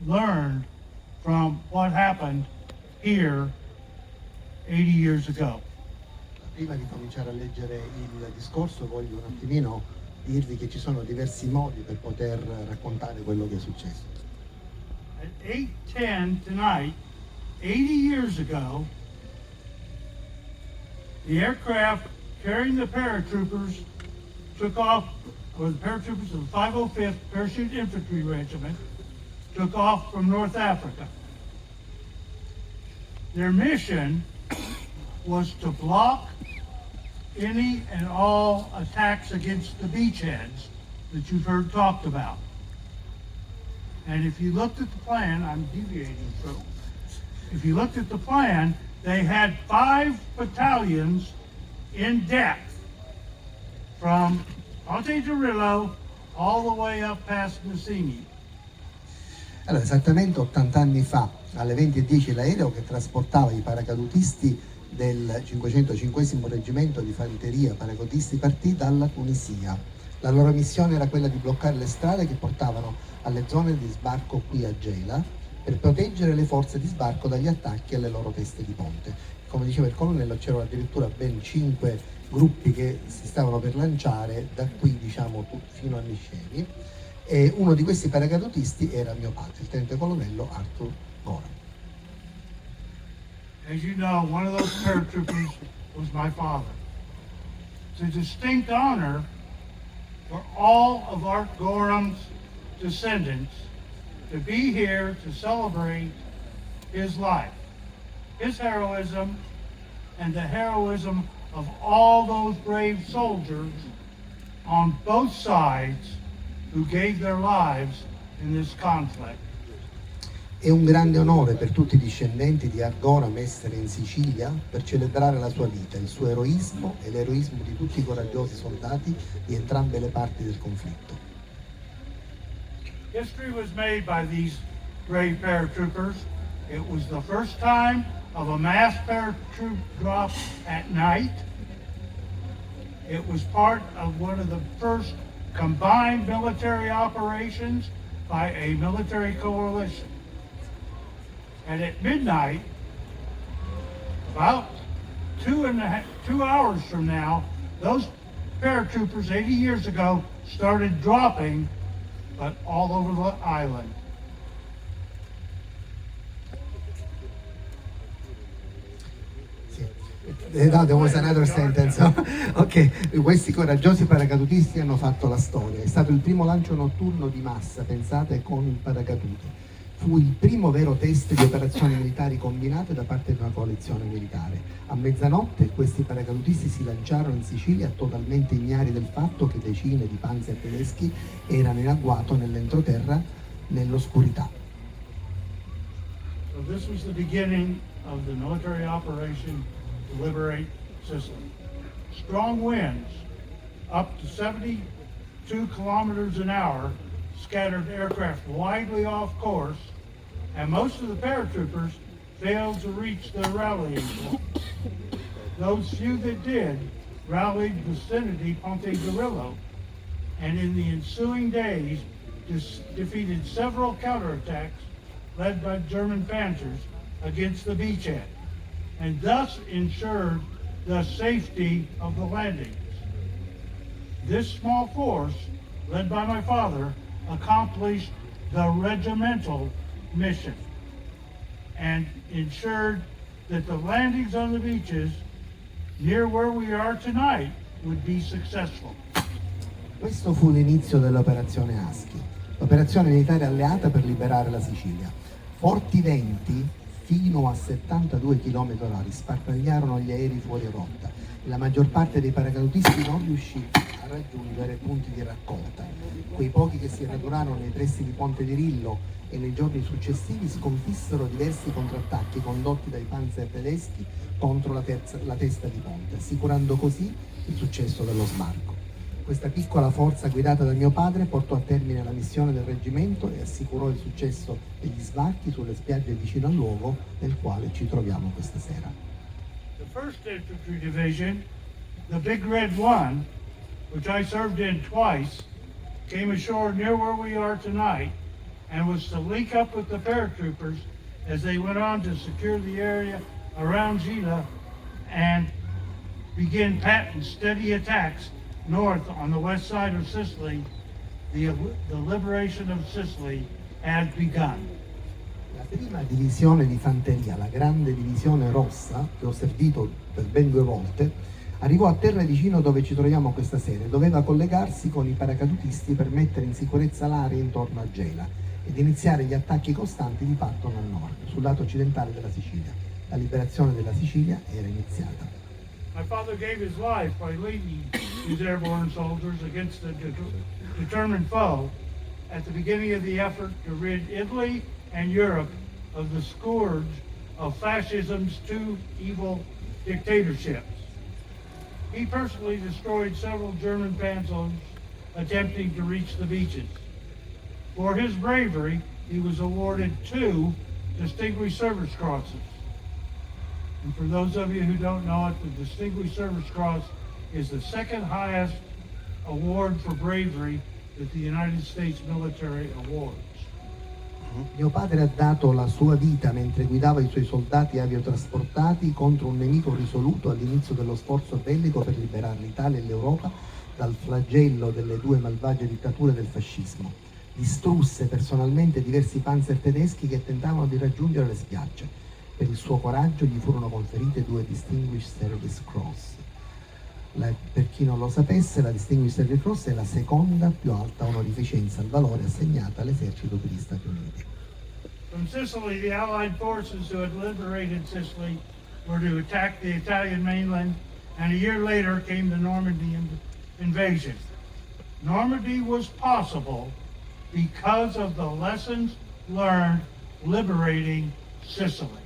learned from what happened here 80 years ago. Prima di cominciare a leggere il discorso voglio un attimino dirvi che ci sono diversi modi per poter raccontare quello che è successo. At 8:10 tonight, 80 years ago, the aircraft carrying the paratroopers took off, or the paratroopers of the 505th Parachute Infantry Regiment took off from North Africa. Their mission was to block any and all attacks against the beachheads that you've heard talked about. And if you looked at the plan, I'm deviating from, if you looked at the plan, they had 5 battalions in depth from Ponte Torillo all the way up past Niscemi. Allora, esattamente 80 anni fa, alle 20:10, l'aereo che trasportava i paracadutisti del 505 reggimento di fanteria paracadutisti partì dalla Tunisia. La loro missione era quella di bloccare le strade che portavano alle zone di sbarco qui a Gela per proteggere le forze di sbarco dagli attacchi alle loro teste di ponte. Come diceva il colonnello, c'erano addirittura ben 5 gruppi che si stavano per lanciare da qui, diciamo, fino a Niscemi, e uno di questi paracadutisti era mio padre, il tenente colonnello Arthur Gorham. As you know, one of those paratroopers was my father. It's a distinct honor for all of Art Gorham's descendants to be here to celebrate his life, his heroism, and the heroism of all those brave soldiers on both sides who gave their lives in this conflict. È un grande onore per tutti i discendenti di Arthur Gorham essere in Sicilia per celebrare la sua vita, il suo eroismo e l'eroismo di tutti i coraggiosi soldati di entrambe le parti del conflitto. History was made by these brave paratroopers. It was the first time of a mass paratroop drop at night. It was part of one of the first combined military operations by a military coalition. And at midnight, about 2 hours from now, those paratroopers 80 years ago started dropping, but all over the island. No, there was another sentence. Ok, questi coraggiosi paracadutisti hanno fatto la storia. È stato il primo lancio notturno di massa, pensate, con il paracadute. Fu il primo vero test di operazioni militari combinate da parte di una coalizione militare. A mezzanotte questi paracadutisti si lanciarono in Sicilia totalmente ignari del fatto che decine di panzer tedeschi erano in agguato nell'entroterra nell'oscurità. So this was the beginning of the military operation to liberate Sicily. Strong winds, up to 72 kilometers an hour, scattered aircraft widely off course, and most of the paratroopers failed to reach their rallying point. Those few that did rallied vicinity Ponte Torillo, and in the ensuing days defeated several counterattacks led by German panzers against the beachhead, and thus ensured the safety of the landings. This small force, led by my father, accomplished the regimental mission and ensured that the landings on the beaches near where we are tonight would be successful. Questo fu l'inizio dell'operazione Husky, l'operazione militare alleata per liberare la Sicilia. Forti venti fino a 72 km/h sparpagliarono gli aerei fuori rotta e la maggior parte dei paracadutisti non riuscì a raggiungere punti di raccolta. Quei pochi che si radurarono nei pressi di Ponte di Rillo e nei giorni successivi sconfissero diversi contrattacchi condotti dai panzer tedeschi contro la testa di ponte, assicurando così il successo dello sbarco. Questa piccola forza guidata da mio padre portò a termine la missione del reggimento e assicurò il successo degli sbarchi sulle spiagge vicino al luogo nel quale ci troviamo questa sera. The 1st Infantry Division, the Big Red One, which I served in twice, came ashore near where we are tonight and was to link up with the paratroopers as they went on to secure the area around Gela and begin Patton's steady attacks north on the west side of Sicily. The liberation of Sicily had begun. La prima divisione di fanteria, la grande divisione rossa, che ho servito per ben 2 volte, arrivò a terra vicino dove ci troviamo questa sera e doveva collegarsi con i paracadutisti per mettere in sicurezza l'area intorno a Gela ed iniziare gli attacchi costanti di Patton al nord, sul lato occidentale della Sicilia. La liberazione della Sicilia era iniziata. My father gave his life by leading his airborne soldiers against a determined foe at the beginning of the effort to rid Italy and Europe of the scourge of fascism's 2 evil dictatorships. He personally destroyed several German panzers attempting to reach the beaches. For his bravery, he was awarded 2 Distinguished Service Crosses. And for those of you who don't know it, the Distinguished Service Cross is the second highest award for bravery that the United States military awards. Mio padre ha dato la sua vita mentre guidava i suoi soldati aviotrasportati contro un nemico risoluto all'inizio dello sforzo bellico per liberare l'Italia e l'Europa dal flagello delle 2 malvagie dittature del fascismo. Distrusse personalmente diversi panzer tedeschi che tentavano di raggiungere le spiagge. Per il suo coraggio gli furono conferite 2 Distinguished Service Cross. Per chi non lo sapesse, la Distinguished Service Cross è la seconda più alta onorificenza al valore assegnata all'esercito degli Stati Uniti. From Sicily, the Allied forces who had liberated Sicily were to attack the Italian mainland, and a year later came the Normandy invasion. Normandy was possible because of the lessons learned liberating Sicily.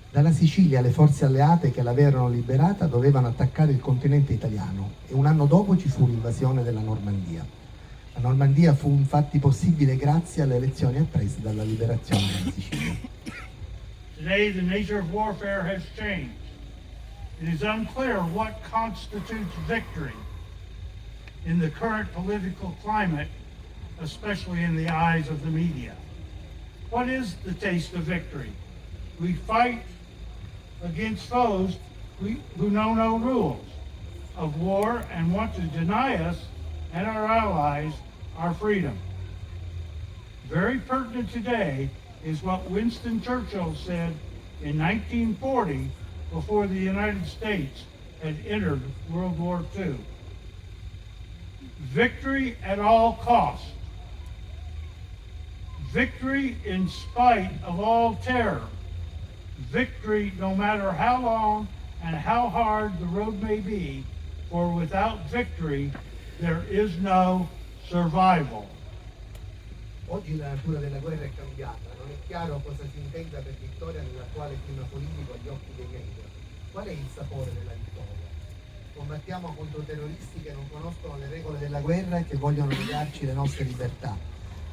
Dalla Sicilia le forze alleate che l'avevano liberata dovevano attaccare il continente italiano e un anno dopo ci fu l'invasione della Normandia. La Normandia fu infatti possibile grazie alle lezioni apprese dalla liberazione della Sicilia. Today the nature of warfare has changed. It is unclear what constitutes victory in the current political climate, especially in the eyes of the media. What is the taste of victory? We fight against foes who know no rules of war and want to deny us and our allies our freedom. Very pertinent today is what Winston Churchill said in 1940 before the United States had entered World War II. Victory at all costs. Victory in spite of all terror. Victory no matter how long and how hard the road may be, for without victory there is no survival. Oggi la natura della guerra è cambiata, non è chiaro cosa si intenda per vittoria nell'attuale clima politico agli occhi dei media. Qual è il sapore della vittoria? Combattiamo contro terroristi che non conoscono le regole della guerra e che vogliono negarci le nostre libertà.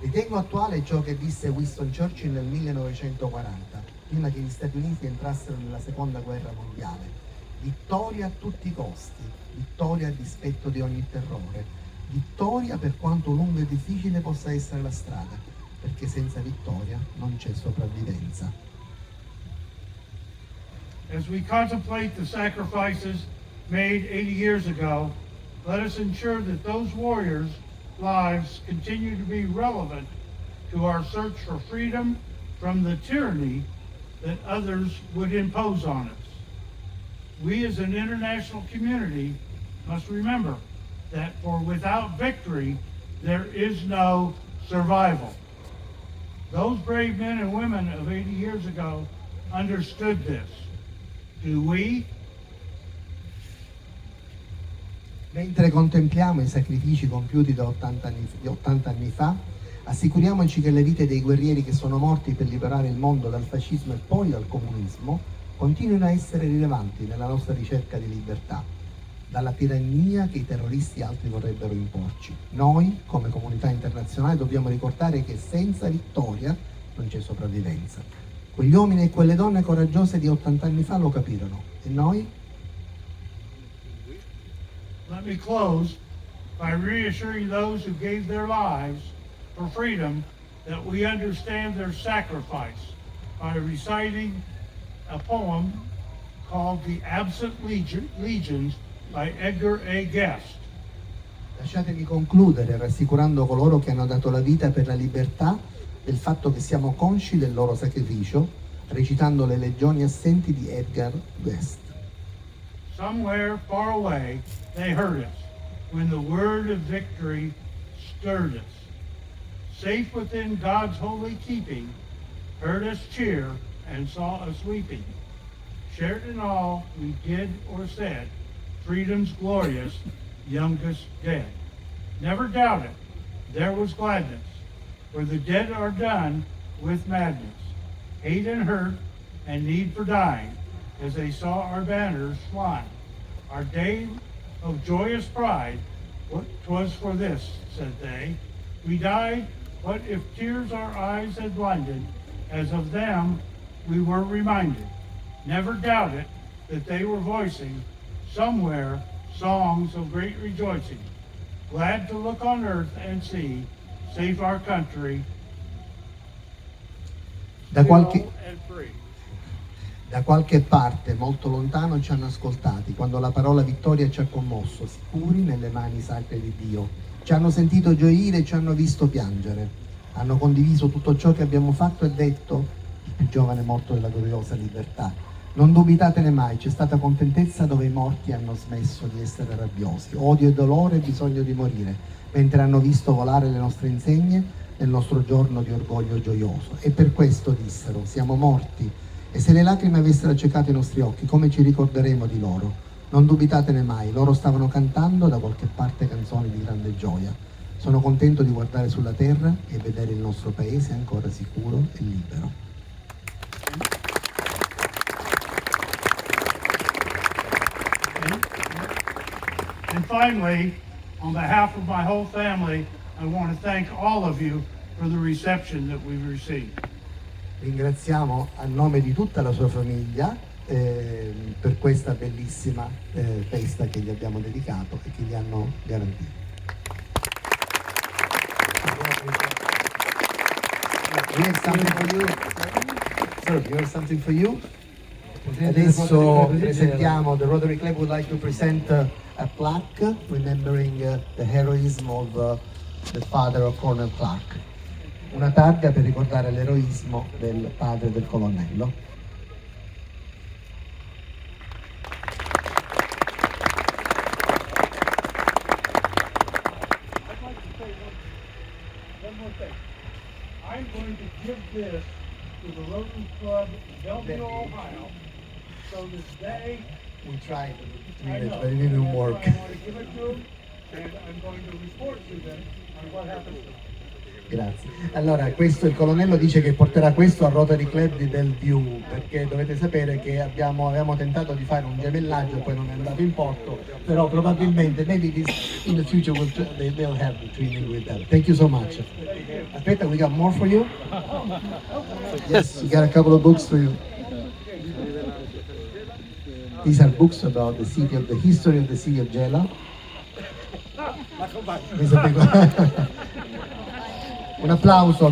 Ritengo attuale ciò che disse Winston Churchill nel 1940, prima che gli Stati Uniti entrassero nella seconda guerra mondiale. Vittoria a tutti i costi, vittoria a dispetto di ogni terrore, vittoria per quanto lunga e difficile possa essere la strada, perché senza vittoria non c'è sopravvivenza. As we contemplate the sacrifices made 80 years ago, let us ensure that those warriors' lives continue to be relevant to our search for freedom from the tyranny that others would impose on us. We as an international community must remember that for without victory, there is no survival. Those brave men and women of 80 years ago understood this. Do we? Mentre contempliamo i sacrifici compiuti da 80 anni fa, assicuriamoci che le vite dei guerrieri che sono morti per liberare il mondo dal fascismo e poi dal comunismo continuino a essere rilevanti nella nostra ricerca di libertà, dalla tirannia che i terroristi altri vorrebbero imporci. Noi, come comunità internazionale, dobbiamo ricordare che senza vittoria non c'è sopravvivenza. Quegli uomini e quelle donne coraggiose di 80 anni fa lo capirono. E noi? Let me close by reassuring those who gave their lives for freedom that we understand their sacrifice by reciting a poem called The Absent Legions by Edgar A. Guest. Lasciatemi concludere rassicurando coloro che hanno dato la vita per la libertà del fatto che siamo consci del loro sacrificio, recitando le legioni assenti di Edgar Guest. Somewhere far away they heard us when the word of victory stirred us. Safe within God's holy keeping, heard us cheer and saw us weeping. Shared in all we did or said, freedom's glorious youngest dead. Never doubted there was gladness, where the dead are done with madness, hate and hurt and need for dying, as they saw our banners flying. Our day of joyous pride, what 'twas for this, said they. We died, what if tears our eyes had blinded, as of them we were reminded. Never doubted that they were voicing somewhere songs of great rejoicing. Glad to look on earth and see, safe our country, Da qualche, still and free. da qualche parte molto lontano ci hanno ascoltati quando la parola vittoria ci ha commosso, sicuri nelle mani sacre di Dio. Ci hanno sentito gioire e ci hanno visto piangere. Hanno condiviso tutto ciò che abbiamo fatto e detto, il più giovane morto della gloriosa libertà. Non dubitatene mai, c'è stata contentezza dove i morti hanno smesso di essere rabbiosi, odio e dolore e bisogno di morire, mentre hanno visto volare le nostre insegne nel nostro giorno di orgoglio gioioso. E per questo dissero, siamo morti, e se le lacrime avessero accecato i nostri occhi, come ci ricorderemo di loro? Non dubitatene mai, loro stavano cantando da qualche parte canzoni di grande gioia. Sono contento di guardare sulla terra e vedere il nostro paese ancora sicuro e libero. And finally, on behalf of my whole family, I want to thank all of you for the reception that we've received. Ringraziamo a nome di tutta la sua famiglia per questa bellissima festa che gli abbiamo dedicato e che gli hanno garantito. We have something for you. Sir, we have something for you. Adesso presentiamo, the Rotary Club would like to present a plaque remembering the heroism of the father of Colonel Clarke. Una targa per ricordare l'eroismo del padre del colonnello. I'd like to say one more thing. I'm going to give this to the Rotary Club in Belleville, Ohio, so that they, We tried to I read it, know, but it didn't that's work. why I want to give it to them, and I'm going to report to them on what happens to them. Grazie. Allora, questo il colonnello dice che porterà questo al Rotary Club di Bellevue, perché dovete sapere che avevamo tentato di fare un gemellaggio e poi non è andato in porto, però probabilmente maybe this, in the future they'll have the training with them. Thank you so much. Aspetta, we got more for you? Yes, we got a couple of books for you. These are books about the history of the city of Gela. Un applauso.